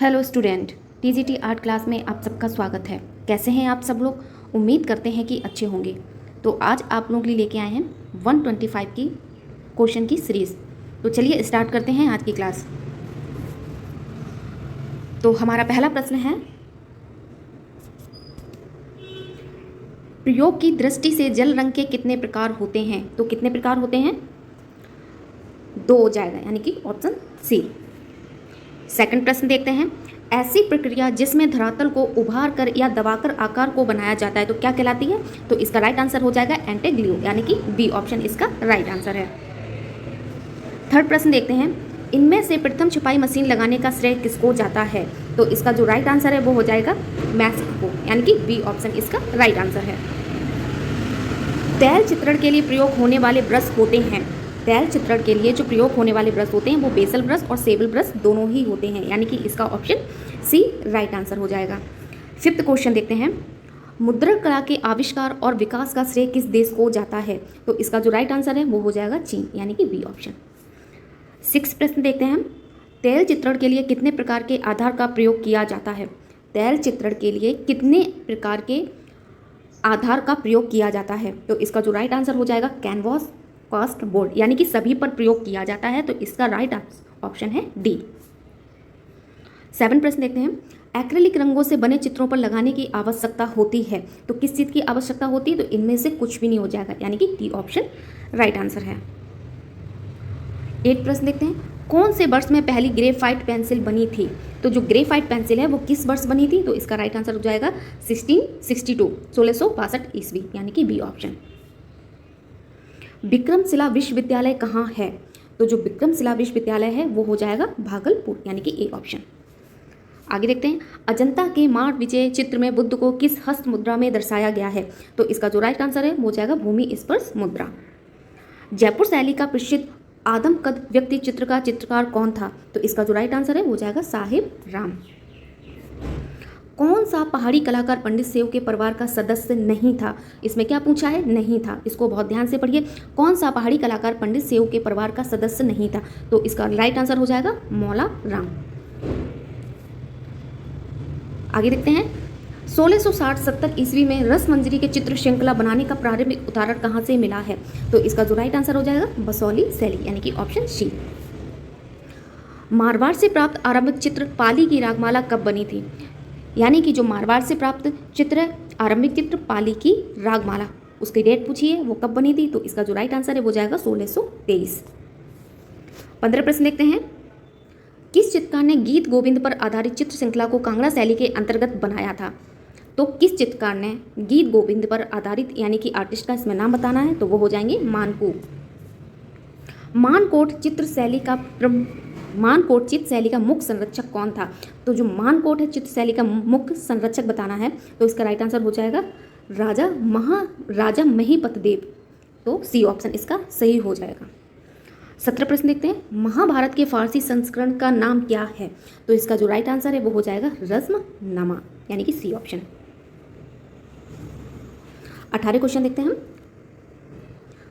Hello student, TGT art class में आप सबका स्वागत है। कैसे हैं आप सब लोग? उम्मीद करते हैं कि अच्छे होंगे। तो आज आप लोगों के लिए लेके आए हैं 125 की क्वेश्चन की सीरीज़। तो चलिए स्टार्ट करते हैं आज की क्लास। तो हमारा पहला प्रश्न है, प्रयोग की दृष्टि से जल रंग के कितने प्रकार होते हैं? तो कितने प्रकार होते हैं? 2 हो जाएगा, यानी कि ऑप्शन सी। सेकंड प्रश्न देखते हैं, ऐसी प्रक्रिया जिसमें धरातल को उभार कर या दबाकर आकार को बनाया जाता है तो क्या कहलाती है? तो इसका राइट आंसर हो जाएगा एंटीग्लू, यानी कि बी ऑप्शन इसका राइट आंसर है। थर्ड प्रश्न देखते हैं, इनमें से प्रथम छपाई मशीन लगाने का श्रेय किसको जाता है? तो इसका जो राइट आंसर है वो हो जाएगा मैस्क को, यानी कि बी ऑप्शन इसका राइट आंसर है। तैल चित्रण के लिए प्रयोग होने वाले ब्रश होते हैं, तैल चित्रण के लिए जो प्रयोग होने वाले ब्रश होते हैं वो बेसल ब्रश और सेबल ब्रश दोनों ही होते हैं, यानी कि इसका ऑप्शन सी राइट आंसर हो जाएगा। फिफ्थ क्वेश्चन देखते हैं, मुद्रण कला के आविष्कार और विकास का श्रेय किस देश को जाता है? तो इसका जो राइट आंसर है वो हो जाएगा चीन, यानी कि बी ऑप्शन। सिक्स्थ प्रश्न देखते हैं, तैल चित्रण के लिए कितने प्रकार के आधार का प्रयोग किया जाता है? तैल चित्रण के लिए कितने प्रकार के आधार का प्रयोग किया जाता है? तो इसका जो राइट आंसर हो जाएगा कैनवास, कास्ट, बोर्ड, यानी कि सभी पर प्रयोग किया जाता है, तो इसका राइट ऑप्शन है डी। 7 प्रश्न देखते हैं, एक्रेलिक रंगों से बने चित्रों पर लगाने की आवश्यकता होती है तो किस चीज़ की आवश्यकता होती है? तो इनमें से कुछ भी नहीं हो जाएगा, यानी कि डी ऑप्शन राइट आंसर है। 8 प्रश्न देखते हैं, कौन से वर्ष में पहली ग्रेफाइट पेंसिल बनी थी? तो जो ग्रेफाइट पेंसिल है वो किस वर्ष बनी थी? तो इसका राइट आंसर हो जाएगा 1662 ईस्वी, यानी कि बी ऑप्शन। विक्रमशिला विश्वविद्यालय कहाँ है? तो जो विक्रमशिला विश्वविद्यालय है वो हो जाएगा भागलपुर, यानी कि ए ऑप्शन। आगे देखते हैं, अजंता के मार्ग विजय चित्र में बुद्ध को किस हस्त मुद्रा में दर्शाया गया है? तो इसका जो राइट आंसर है वो हो जाएगा भूमि स्पर्श मुद्रा। जयपुर शैली का प्रसिद्ध आदमकद व्यक्ति चित्र का चित्रकार कौन था? तो इसका जो राइट आंसर है वो हो जाएगा साहिब राम। कौन सा पहाड़ी कलाकार पंडित सेव के परिवार का सदस्य नहीं था? इसमें क्या पूछा है? नहीं था। इसको बहुत ध्यान से पढ़िए, कौन सा पहाड़ी कलाकार पंडित सेव के परिवार का सदस्य नहीं था? तो इसका राइट आंसर हो जाएगा मौला राम। आगे देखते हैं, 1660-70 ईस्वी में रसमंजरी के चित्र श्रृंखला बनाने का प्रारंभिक उदाहरण कहाँ से मिला है? तो इसका जो राइट आंसर हो जाएगा बसौली शैली, यानी कि ऑप्शन सी। मारवाड़ से प्राप्त आरंभिक चित्र पाली की रागमाला कब बनी थी? यानी कि जो मारवाड़ से प्राप्त चित्र है, आरंभिक चित्र पाली की रागमाला, उसकी डेट पूछिए वो कब बनी थी? तो इसका जो राइट आंसर है वो जाएगा 1623। 15 प्रश्न देखते हैं, किस चित्रकार ने गीत गोविंद पर आधारित चित्र श्रृंखला को कांगड़ा शैली के अंतर्गत बनाया था? तो किस चित्रकार ने गीत गोविंद पर आधारित, यानी कि आर्टिस्ट का इसमें नाम बताना है, तो वो हो जाएंगे मानकू। मानकोट चित्र शैली का मुख्य संरक्षक कौन था? तो जो मानकोट है चित्र शैली का मुख्य संरक्षक बताना है, तो इसका राइट आंसर हो जाएगा राजा महीपत देव, तो सी ऑप्शन इसका सही हो जाएगा। 17 प्रश्न देखते हैं, महाभारत के फारसी संस्करण का नाम क्या है? तो इसका जो राइट आंसर है वो हो जाएगा रज़्मनामा, यानी कि सी ऑप्शन। 18 क्वेश्चन देखते हैं हम,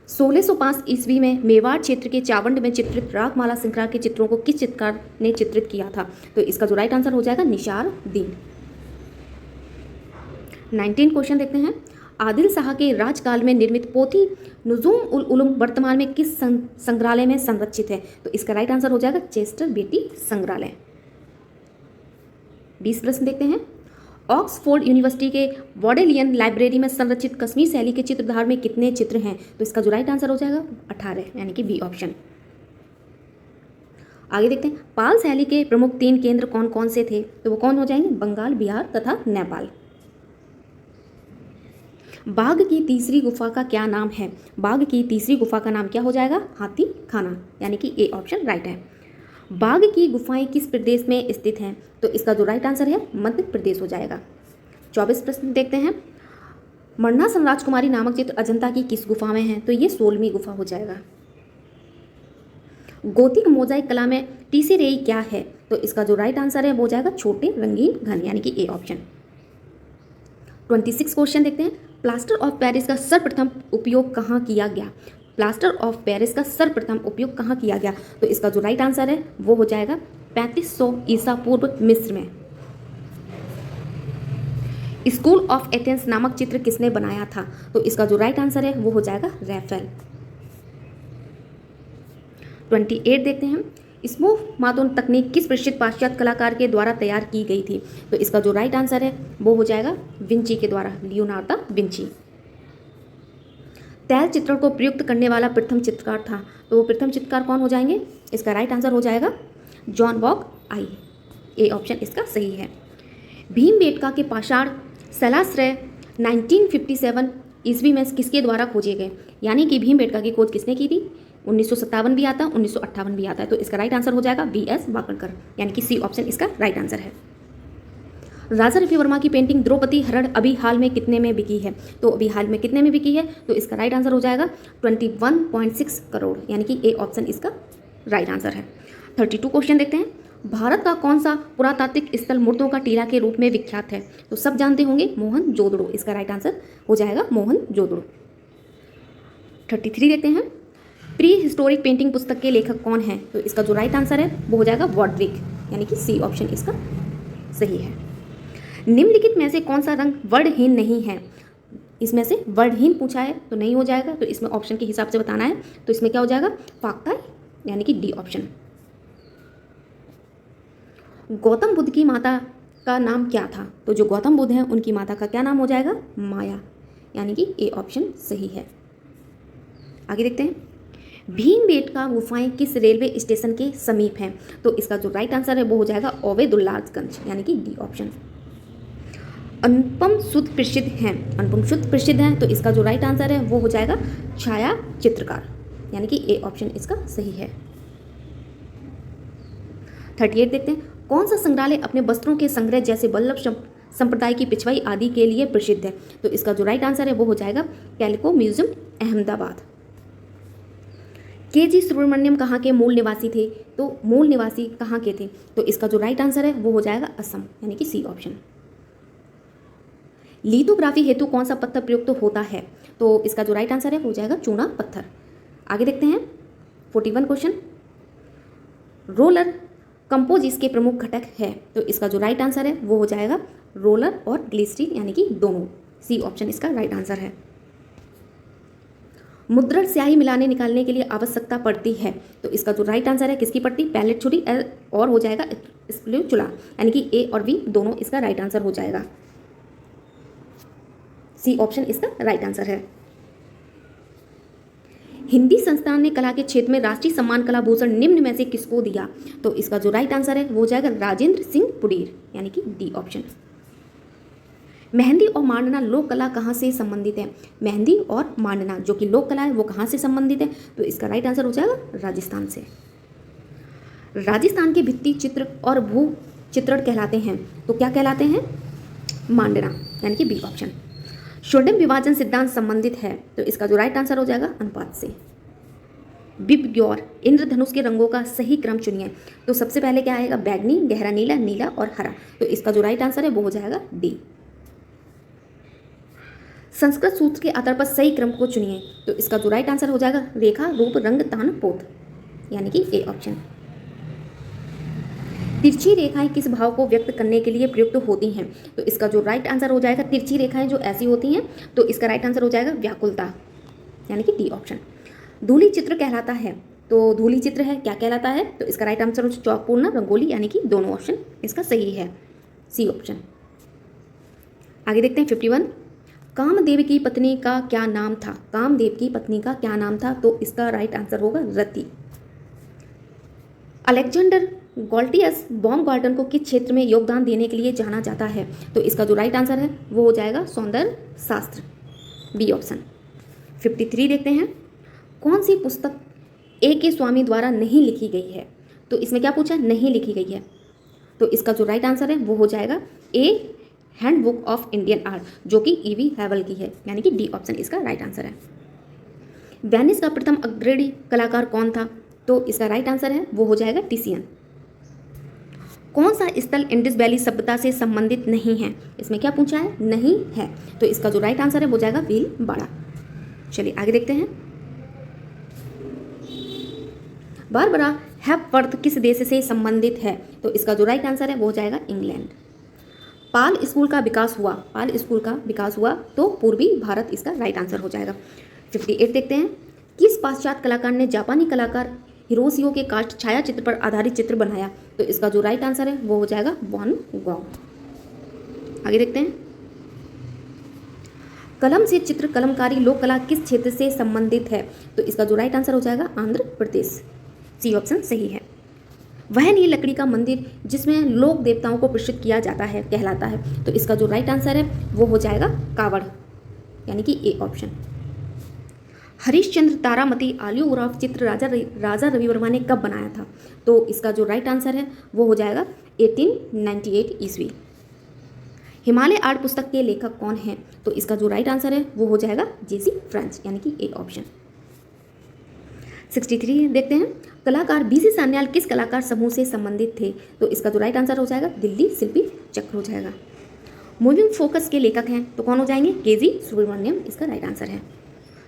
1605 ईस्वी में मेवाड़ क्षेत्र के चावंड में चित्रित रागमाला श्रृंखला के चित्रों को किस चित्रकार ने चित्रित किया था? तो इसका जो राइट आंसर हो जाएगा निसार दीन। 19 क्वेश्चन देखते हैं, आदिल शाह के राजकाल में निर्मित पोथी नुजूम उल उलूम वर्तमान में किस संग्रहालय में संरक्षित है? तो इसका राइट आंसर हो जाएगा चेस्टर बेटी संग्रहालय। 20 प्रश्न देखते हैं, ऑक्सफोर्ड यूनिवर्सिटी के वॉडेलियन लाइब्रेरी में संरक्षित कश्मीर शैली के चित्रधार में कितने चित्र हैं? तो इसका जो राइट आंसर हो जाएगा 18, यानी कि बी ऑप्शन। आगे देखते हैं, पाल शैली के प्रमुख 3 केंद्र कौन कौन से थे? तो वो कौन हो जाएंगे? बंगाल, बिहार तथा नेपाल। बाघ की तीसरी गुफा का क्या नाम है? बाघ की तीसरी गुफा का नाम क्या हो जाएगा? हाथी खाना, यानी कि ए ऑप्शन राइट है। बाघ की गुफाएं किस प्रदेश में स्थित हैं? तो इसका जो राइट आंसर है मध्य प्रदेश हो जाएगा। 24 प्रश्न देखते हैं, मरना राजकुमारी नामक चित्र अजंता की किस गुफा में है? तो ये 16वीं गुफा हो जाएगा। गोथिक मोजाइक कला में टीसेरेई क्या है? तो इसका जो राइट आंसर है वो हो जाएगा छोटे रंगीन घन, यानी कि ए ऑप्शन। 26 क्वेश्चन देखते हैं, प्लास्टर ऑफ पेरिस का सर्वप्रथम उपयोग कहाँ किया गया? प्लास्टर ऑफ पेरिस का सर्वप्रथम उपयोग कहाँ किया गया? तो इसका जो राइट आंसर है वो हो जाएगा 3500 ईसा पूर्व मिस्र में स्कूल ऑफ एथेंस नामक चित्र किसने बनाया था? तो इसका जो राइट आंसर है वो हो जाएगा रैफेल। 28 देखते हैं, स्मूथ मातोन तकनीक किस प्रसिद्ध पाश्चात्य कलाकार के द्वारा तैयार की गई थी? तो इसका जो राइट आंसर है वो हो जाएगा विंची के द्वारा, लियोनार्डो विंची। तैल चित्रण को प्रयुक्त करने वाला प्रथम चित्रकार था, तो वो प्रथम चित्रकार कौन हो जाएंगे? इसका राइट आंसर हो जाएगा जॉन वॉग आई। ए ऑप्शन इसका सही है। भीमबेटका के पाषाण शैलाश्रय 1957 ईस्वी में किसके द्वारा खोजे गए? यानी कि भीमबेटका की खोज किसने की थी? 1957 भी आता है, 1958 भी आता है, तो इसका राइट आंसर हो जाएगा वीएस वाकणकर, यानी कि सी ऑप्शन इसका राइट आंसर है। राजा रवि वर्मा की पेंटिंग द्रौपदी हरण अभी हाल में कितने में बिकी है? तो अभी हाल में कितने में बिकी है? तो इसका राइट आंसर हो जाएगा 21.6 करोड़, यानी कि ए ऑप्शन इसका राइट आंसर है। 32 क्वेश्चन देखते हैं, भारत का कौन सा पुरातात्विक स्थल मुर्दों का टीला के रूप में विख्यात है? तो सब जानते होंगे मोहनजोदड़ो, इसका राइट आंसर हो जाएगा मोहनजोदड़ो। 33 देखते हैं, प्री हिस्टोरिक पेंटिंग पुस्तक के लेखक कौन है? तो इसका जो राइट आंसर है वो हो जाएगा वॉडविक, यानी कि सी ऑप्शन इसका सही है। निम्नलिखित में से कौन सा रंग वर्णहीन नहीं है? इसमें से वर्णहीन पूछा है तो नहीं हो जाएगा, तो इसमें ऑप्शन के हिसाब से बताना है, तो इसमें क्या हो जाएगा फाक्ता, यानी कि डी ऑप्शन। गौतम बुद्ध की माता का नाम क्या था? तो जो गौतम बुद्ध हैं उनकी माता का क्या नाम हो जाएगा? माया, यानी कि ए ऑप्शन सही है। आगे देखते हैं, भीमबेटका गुफाएं किस रेलवे स्टेशन के समीप हैं? तो इसका जो राइट आंसर है वो हो जाएगा ओवेदुल्लाजगंज, यानी कि डी ऑप्शन। अनुपम सुद प्रसिद्ध हैं, अनुपम सुद प्रसिद्ध हैं, तो इसका जो राइट आंसर है वो हो जाएगा छाया चित्रकार, यानी कि ए ऑप्शन इसका सही है। 38 देखते हैं, कौन सा संग्रहालय अपने वस्त्रों के संग्रह जैसे वल्लभ संप्रदाय की पिछवाई आदि के लिए प्रसिद्ध है? तो इसका जो राइट आंसर है वो हो जाएगा कैलिको म्यूजियम अहमदाबाद। के.जी. सुब्रमण्यम कहाँ के मूल निवासी थे? तो मूल निवासी कहाँ के थे? तो इसका जो राइट आंसर है वो हो जाएगा असम, यानी कि सी ऑप्शन। लिथोग्राफी हेतु कौन सा पत्थर प्रयुक्त होता है? तो इसका जो राइट आंसर है वो हो जाएगा चूना पत्थर। आगे देखते हैं 41 क्वेश्चन, रोलर कंपोजिस के प्रमुख घटक है? तो इसका जो राइट आंसर है वो हो जाएगा रोलर और ग्लिसरीन, यानी कि दोनों, सी ऑप्शन इसका राइट आंसर है। मुद्रण स्याही मिलाने निकालने के लिए आवश्यकता पड़ती है? तो इसका जो राइट आंसर है किसकी पड़ती? पैलेट छुरी और हो जाएगा स्पैचुला, यानी कि ए और बी दोनों इसका राइट आंसर हो जाएगा, सी ऑप्शन इसका राइट आंसर है। हिंदी संस्थान ने कला के क्षेत्र में राष्ट्रीय सम्मान कला भूषण निम्न में से किसको दिया? तो इसका जो राइट आंसर है वो हो जाएगा राजेंद्र सिंह पुडीर, यानी कि डी ऑप्शन। मेहंदी और मांडना लोक कला कहाँ से संबंधित है? मेहंदी और मांडना जो कि लोक कला है वो कहाँ से संबंधित है? तो इसका राइट आंसर हो जाएगा राजस्थान से। राजस्थान के भित्ति चित्र और भू चित्रण कहलाते हैं, तो क्या कहलाते हैं? मांडना, यानी कि बी ऑप्शन। स्वर्णिम विभाजन सिद्धांत संबंधित है? तो इसका जो राइट आंसर हो जाएगा अनुपात से। बिबग्योर इंद्रधनुष के रंगों का सही क्रम चुनिए। तो सबसे पहले क्या आएगा? बैगनी, गहरा नीला, नीला और हरा, तो इसका जो राइट आंसर है वो हो जाएगा डी। संस्कृत सूत्र के आधार पर सही क्रम को चुनिए। तो इसका जो राइट आंसर हो जाएगा रेखा, रूप, रंग, तान, पोत, यानी कि ए ऑप्शन। तिरछी रेखाएं किस भाव को व्यक्त करने के लिए प्रयुक्त होती हैं? तो इसका जो राइट आंसर हो जाएगा तिरछी रेखाएं जो ऐसी होती हैं, तो इसका राइट आंसर हो जाएगा व्याकुलता, यानी कि डी ऑप्शन। धूली चित्र कहलाता है, तो धूली चित्र है क्या कहलाता है? तो इसका राइट आंसर हो चौकपूर्ण रंगोली, यानी कि दोनों ऑप्शन इसका सही है, सी ऑप्शन। आगे देखते हैं 51, कामदेव की पत्नी का क्या नाम था? कामदेव की पत्नी का क्या नाम था? तो इसका राइट आंसर होगा रति। अलेक्जेंडर गॉल्टियस बाउमगार्टन को किस क्षेत्र में योगदान देने के लिए जाना जाता है? तो इसका जो राइट आंसर है वो हो जाएगा सौंदर्य शास्त्र, बी ऑप्शन। 53 देखते हैं, कौन सी पुस्तक A.K. स्वामी द्वारा नहीं लिखी गई है? तो इसमें क्या पूछा? नहीं लिखी गई है, तो इसका जो राइट आंसर है वो हो जाएगा ए हैंडबुक ऑफ इंडियन आर्ट, जो कि E.V. हैवल की है, यानी कि डी ऑप्शन इसका राइट आंसर है। वेनिस का प्रथम अग्रणी कलाकार कौन था? तो इसका राइट आंसर है वो हो जाएगा टिसियन। कौन सा स्थल इंडस वैली सभ्यता से संबंधित नहीं है? इसमें क्या पूछा है? नहीं है, तो इसका जो राइट आंसर है वो जाएगा भीलवाड़ा। चलिए आगे देखते हैं, बारबरा हेपवर्थ किस देश से संबंधित है? तो इसका जो राइट आंसर है वो हो जाएगा इंग्लैंड। पाल स्कूल का विकास हुआ, पाल स्कूल का विकास हुआ तो पूर्वी भारत इसका राइट आंसर हो जाएगा। 58 देखते हैं, किस पाश्चात्य कलाकार ने जापानी कलाकार हिरोशियो के कास्ट छायाचित्र पर आधारित चित्र बनाया? तो इसका जो राइट आंसर है वो हो जाएगा वॉन गॉग। आगे देखते हैं, कलम से चित्र कलमकारी लोक कला किस क्षेत्र से संबंधित है? तो इसका जो राइट आंसर हो जाएगा आंध्र प्रदेश। सी ऑप्शन सही है। वह नील लकड़ी का मंदिर जिसमें लोक देवताओं को प्रसिद्ध किया जाता है कहलाता है? तो इसका जो राइट आंसर है वो हो जाएगा कावड़, यानी कि ए ऑप्शन। हरिश्चंद्र तारामती आलियो उराफ चित्र राजा रवि वर्मा ने कब बनाया था? तो इसका जो राइट आंसर है वो हो जाएगा 1898 ईस्वी। हिमालय आर्ट पुस्तक के लेखक कौन हैं? तो इसका जो राइट आंसर है वो हो जाएगा जेसी फ्रेंच, यानी कि ए ऑप्शन। 63 देखते हैं, कलाकार बीसी सान्याल किस कलाकार समूह से संबंधित थे? तो इसका जो राइट आंसर हो जाएगा दिल्ली शिल्पी चक्र हो जाएगा। मूविंग फोकस के लेखक हैं तो कौन हो जाएंगे? केजी सुब्रमण्यम इसका राइट आंसर है।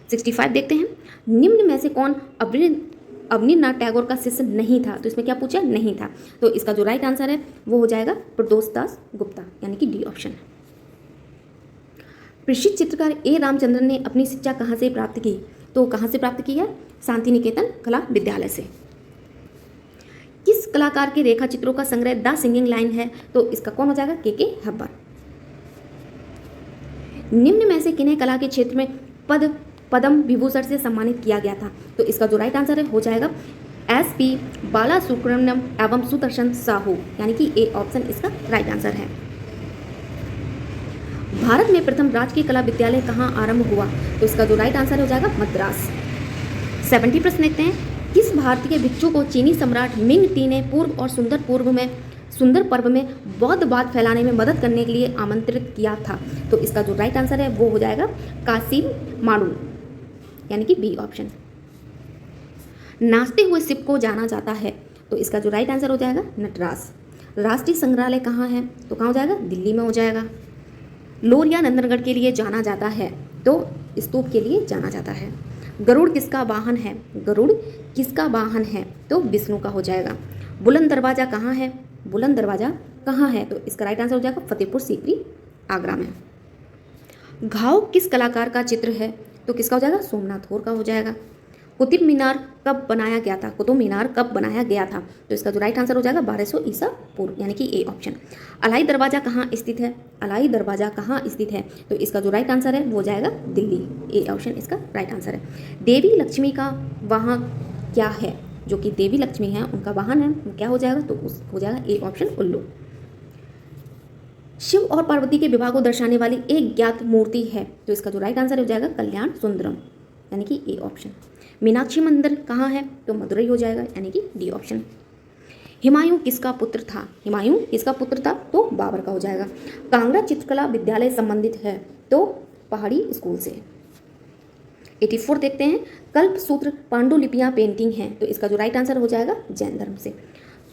65 देखते हैं, निम्न में से कौन अवनीन्द्रनाथ टैगोर का शिष्य नहीं था? तो इसमें क्या पूछा? नहीं था। तो इसका जो राइट आंसर है वो हो जाएगा प्रदोष दास गुप्ता, यानी कि डी ऑप्शन। प्रसिद्ध चित्रकार ए रामचंद्रन ने अपनी शिक्षा कहाँ से प्राप्त की? तो कहाँ से प्राप्त की है? शांति निकेतन कला विद्यालय से। किस कलाकार के रेखा चित्रों का संग्रह द सिंगिंग लाइन है? तो इसका कौन हो जाएगा? के हब्बर। निम्न में से किन्हें कला के क्षेत्र में पद्म विभूषण से सम्मानित किया गया था? तो इसका जो राइट आंसर है हो जाएगा SP बालासुब्रमण्यम एवं सुदर्शन साहू, यानी कि ए ऑप्शन इसका राइट आंसर है। भारत में प्रथम राजकीय कला विद्यालय कहाँ आरंभ हुआ? तो इसका जो राइट आंसर हो जाएगा मद्रास। 70 प्रश्न देखते हैं, किस भारतीय भिक्षु को चीनी सम्राट मिंग टी ने पूर्व और सुंदर पर्व में बौद्धवाद फैलाने में मदद करने के लिए आमंत्रित किया था? तो इसका जो राइट आंसर है वो हो जाएगा कासिम माडू, यानी कि बी ऑप्शन। नाचते हुए शिव को जाना जाता है? तो इसका जो राइट आंसर हो जाएगा नटराज। राष्ट्रीय संग्रहालय कहाँ है? तो कहाँ हो जाएगा? दिल्ली में हो जाएगा। लोरिया नंदनगढ़ के लिए जाना जाता है? तो स्तूप के लिए जाना जाता है। गरुड़ किसका वाहन है? गरुड़ किसका वाहन है? तो विष्णु का हो जाएगा। बुलंद दरवाजा कहाँ है? बुलंद दरवाजा कहाँ है? तो इसका राइट आंसर हो जाएगा फतेहपुर सीकरी, आगरा में। घाव किस कलाकार का चित्र है? तो किसका हो जाएगा? सोमनाथ होर का हो जाएगा। कुतुब मीनार कब बनाया गया था? कुतुब मीनार कब बनाया गया था? तो इसका जो राइट आंसर हो जाएगा 1200 ईसा पूर्व, यानी कि ए ऑप्शन। अलाई दरवाजा कहाँ स्थित है? अलाई दरवाजा कहाँ स्थित है? तो इसका जो राइट आंसर है वो हो जाएगा दिल्ली, ए ऑप्शन इसका राइट आंसर है। देवी लक्ष्मी का वाहन क्या है? जो कि देवी लक्ष्मी है उनका वाहन है वो क्या हो जाएगा? तो हो जाएगा ए ऑप्शन उल्लू। शिव और पार्वती के विवाह को दर्शाने वाली एक ज्ञात मूर्ति है? तो इसका जो राइट आंसर हो जाएगा कल्याण सुंदरम, यानी कि ए ऑप्शन। मीनाक्षी मंदिर कहाँ है? तो मदुरई हो जाएगा, यानी कि डी ऑप्शन। हुमायूं किसका पुत्र था? हुमायूं किसका पुत्र था? तो बाबर का हो जाएगा। कांगड़ा चित्रकला विद्यालय संबंधित है? तो पहाड़ी स्कूल से। 84 देखते हैं, कल्पसूत्र पांडुलिपियां पेंटिंग हैं? तो इसका जो राइट आंसर हो जाएगा जैन धर्म से।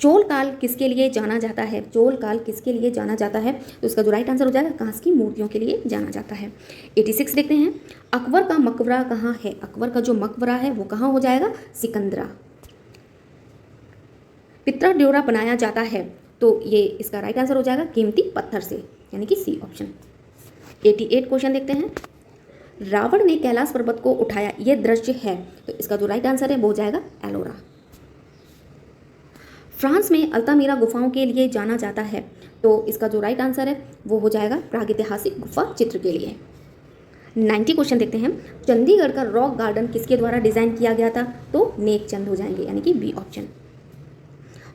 चोल काल किसके लिए जाना जाता है? चोल काल किसके लिए जाना जाता है? तो इसका जो राइट आंसर हो जाएगा कांस्य की मूर्तियों के लिए जाना जाता है। 86 देखते हैं, अकबर का मकबरा कहाँ है? अकबर का जो मकबरा है वो कहाँ हो जाएगा? सिकंदरा। पित्रा ड्योरा बनाया जाता है? तो ये इसका राइट आंसर हो जाएगा कीमती पत्थर से, यानी कि सी ऑप्शन। 88 क्वेश्चन देखते हैं, रावण ने कैलाश पर्वत को उठाया ये दृश्य है? तो इसका जो राइट आंसर है वो हो जाएगा एलोरा। फ्रांस में अल्तामीरा गुफाओं के लिए जाना जाता है? तो इसका जो राइट आंसर है वो हो जाएगा प्रागैतिहासिक गुफा चित्र के लिए। 90 क्वेश्चन देखते हैं, चंडीगढ़ का रॉक गार्डन किसके द्वारा डिजाइन किया गया था? तो नेकचंद हो जाएंगे, यानी कि बी ऑप्शन।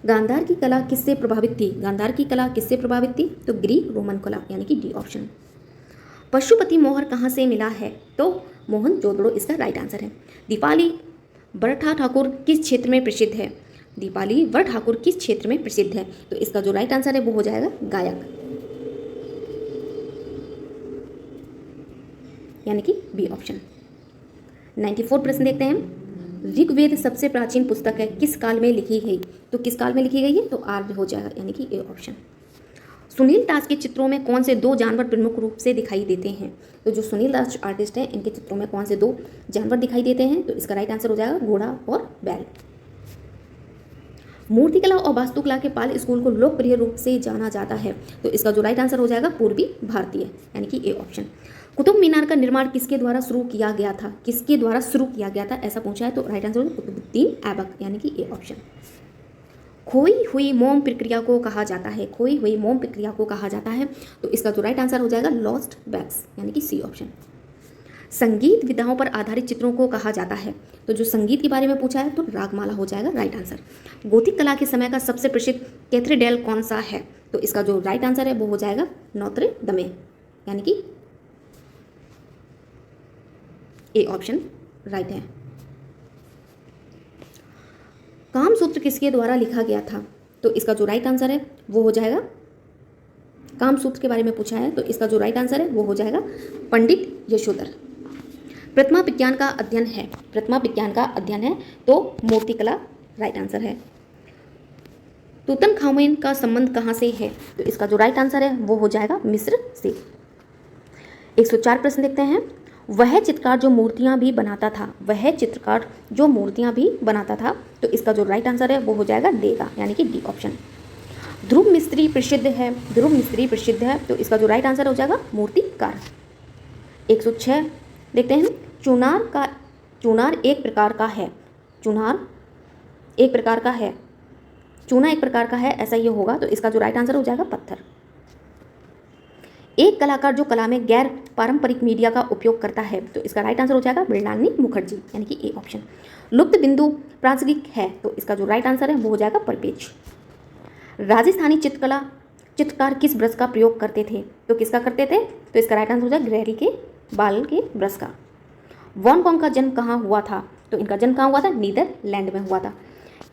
गांधार की कला किससे प्रभावित थी? गांधार की कला किससे प्रभावित थी? तो ग्रीक रोमन कला, यानी कि डी ऑप्शन। पशुपति मोहर कहाँ से मिला है? तो मोहनजोदड़ो इसका राइट आंसर है। दीपाली बरठा ठाकुर किस क्षेत्र में प्रसिद्ध है? दीपाली वर ठाकुर किस क्षेत्र में प्रसिद्ध है? तो इसका जो राइट आंसर है वो हो जाएगा गायक, यानी कि बी ऑप्शन। 94 प्रश्न देखते हैं, ऋग्वेद सबसे प्राचीन पुस्तक है किस काल में लिखी गई? तो किस काल में लिखी गई है? तो आर्य हो जाएगा, यानी कि ए ऑप्शन। सुनील दास के चित्रों में कौन से दो जानवर प्रमुख रूप से दिखाई देते हैं? तो जो सुनील दास आर्टिस्ट हैं इनके चित्रों में कौन से दो जानवर दिखाई देते हैं? तो इसका राइट आंसर हो जाएगा घोड़ा और बैल। मूर्तिकला और वास्तुकला के पाल स्कूल को लोकप्रिय रूप से जाना जाता है, तो इसका जो राइट आंसर हो जाएगा पूर्वी भारतीय, यानी कि ए ऑप्शन। कुतुब मीनार का निर्माण किसके द्वारा शुरू किया गया था, किसके द्वारा शुरू किया गया था ऐसा पूछा है, तो राइट आंसर होगा कुतुबुद्दीन ऐबक, यानी कि ए ऑप्शन। खोई हुई मोम प्रक्रिया को कहा जाता है, खोई हुई मोम प्रक्रिया को कहा जाता है, तो इसका जो राइट आंसर हो जाएगा लॉस्ट वैक्स, यानी कि सी ऑप्शन। संगीत विधाओं पर आधारित चित्रों को कहा जाता है, तो जो संगीत के बारे में पूछा है तो रागमाला हो जाएगा राइट आंसर। गोथिक कला के समय का सबसे प्रसिद्ध कैथेड्रल कौन सा है, तो इसका जो राइट आंसर है वो हो जाएगा नोत्रे दमे, यानी कि ए ऑप्शन राइट है। कामसूत्र किसके द्वारा लिखा गया था, तो इसका जो राइट आंसर है वो हो जाएगा, कामसूत्र के बारे में पूछा है तो इसका जो राइट आंसर है वो हो जाएगा पंडित यशोधर। प्रतिमा विज्ञान का अध्ययन है, प्रतिमा विज्ञान का अध्ययन है तो मूर्तिकला राइट आंसर है। तूतनखामेन का संबंध कहाँ से है, तो इसका जो राइट आंसर है वो हो जाएगा मिस्र से। 104 प्रश्न देखते हैं। वह चित्रकार जो मूर्तियां भी बनाता था, वह चित्रकार जो मूर्तियां भी बनाता था, तो इसका जो राइट आंसर है वो हो जाएगा देगा, यानी कि डी ऑप्शन। ध्रुव मिस्त्री प्रसिद्ध है, ध्रुव मिस्त्री प्रसिद्ध है, तो इसका जो राइट आंसर हो जाएगा मूर्तिकार। 106 देखते हैं। चुनार एक प्रकार का है, चुनार एक प्रकार का है, चूना एक प्रकार का है, ऐसा ये होगा, तो इसका जो राइट आंसर हो जाएगा पत्थर। एक कलाकार जो कला में गैर पारंपरिक मीडिया का उपयोग करता है, तो इसका राइट आंसर हो जाएगा मृणालिनी मुखर्जी, यानी कि ए ऑप्शन। लुप्त बिंदु प्रासंगिक है, तो इसका जो राइट आंसर है वो हो जाएगा परपेच। राजस्थानी चित्रकार किस ब्रश का प्रयोग करते थे, तो किसका करते थे, तो इसका राइट आंसर हो जाएगा ग्रेरी के बाल के ब्रश का। वॉन गॉग का जन्म कहाँ हुआ था, तो इनका जन्म कहाँ हुआ था, नीदरलैंड में हुआ था।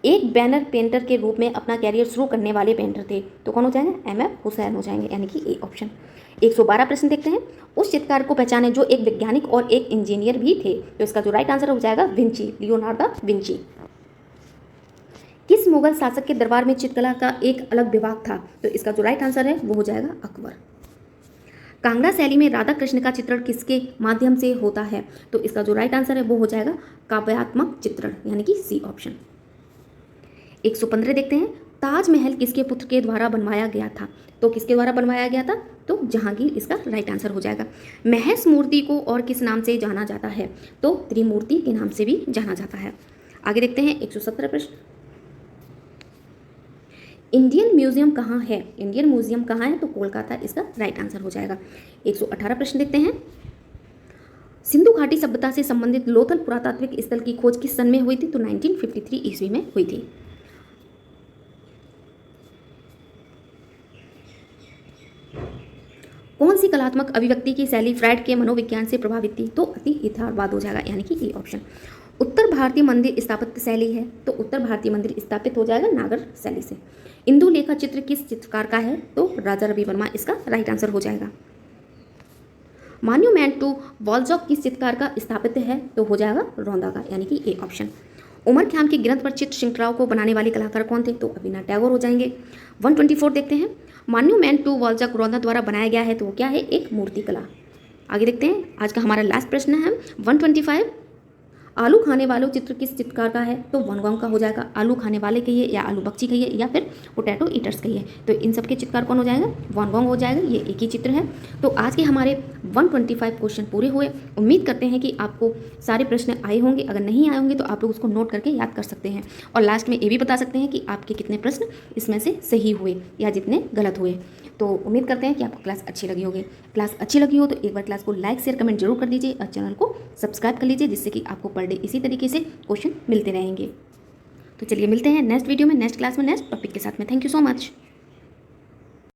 एक बैनर पेंटर के रूप में अपना कैरियर शुरू करने वाले पेंटर थे, तो कौन हो जाएंगे, एम.एफ. हुसैन हो जाएंगे, यानी कि ए ऑप्शन। 112 प्रश्न देखते हैं। उस चित्रकार को पहचाने जो एक वैज्ञानिक और एक इंजीनियर भी थे, तो इसका जो राइट आंसर हो जाएगा विंची, लियोनार्डो विंची। किस मुगल शासक के दरबार में चित्रकला का एक अलग विभाग था, तो इसका जो राइट आंसर है वो हो जाएगा अकबर। कांगड़ा शैली में राधा कृष्ण का चित्रण किसके माध्यम से होता है, तो इसका जो राइट आंसर है वो हो जाएगा काव्यात्मक चित्रण, यानी कि सी ऑप्शन। 115 देखते हैं। ताजमहल किसके पुत्र के द्वारा बनवाया गया था, तो किसके द्वारा बनवाया गया था, तो जहांगीर इसका राइट आंसर हो जाएगा। महस मूर्ति को और किस नाम से जाना जाता है, तो त्रिमूर्ति के नाम से भी जाना जाता है। आगे देखते हैं 117 प्रश्न। इंडियन म्यूजियम कहाँ है, इंडियन म्यूजियम कहाँ है, तो कोलकाता इसका राइट आंसर हो जाएगा। 118 प्रश्न देखते हैं। सिंधु घाटी सभ्यता से संबंधित लोथल पुरातात्विक स्थल की खोज किस सन में हुई थी, तो 1953 ईस्वी में हुई थी। कौन सी कलात्मक अभिव्यक्ति की शैली फ्रायड के मनोविज्ञान से प्रभावित थी, तो अति यथार्थवाद हो जाएगा, यानी कि ए ऑप्शन। उत्तर भारतीय मंदिर स्थापत्य शैली है, तो उत्तर भारतीय मंदिर स्थापित हो जाएगा नागर शैली से। इंदु लेखा चित्र किस चित्रकार का है, तो राजा रवि वर्मा इसका राइट आंसर हो जाएगा। मॉन्यूमेंट टू वॉल्जॉक किस चित्रकार का स्थापित है, तो हो जाएगा रौंदा का, यानी कि ए ऑप्शन। उमर ख़याम के ग्रंथ पर चित्र श्रृंखलाओं को बनाने वाले कलाकार कौन थे, तो अभिनव टैगोर हो जाएंगे। 124 देखते हैं। मॉन्यूमेंट टू वॉल्जॉक रौंदा द्वारा बनाया गया है, तो वो क्या है, एक मूर्तिकला। आगे देखते हैं, आज का हमारा लास्ट प्रश्न है 125। आलू खाने वालों चित्र किस चित्रकार का है, तो वैन गॉग का हो जाएगा। आलू खाने वाले कहिए या आलू बख्शी कहिए या फिर पोटैटो ईटर्स कहिए, तो इन सब के चित्रकार कौन हो जाएगा, वैन गॉग हो जाएगा। ये एक ही चित्र है। तो आज के हमारे 125 क्वेश्चन पूरे हुए। उम्मीद करते हैं कि आपको सारे प्रश्न आए होंगे। अगर नहीं आए होंगे तो आप लोग उसको नोट करके याद कर सकते हैं और लास्ट में ये भी बता सकते हैं कि आपके कितने प्रश्न इसमें से सही हुए या जितने गलत हुए। तो उम्मीद करते हैं कि आपको क्लास अच्छी लगी होगी। क्लास अच्छी लगी हो तो एक बार क्लास को लाइक शेयर कमेंट जरूर कर दीजिए और चैनल को सब्सक्राइब कर लीजिए, जिससे कि आपको पर डे इसी तरीके से क्वेश्चन मिलते रहेंगे। तो चलिए मिलते हैं नेक्स्ट वीडियो में, नेक्स्ट क्लास में, नेक्स्ट टॉपिक के साथ में। Thank you so much.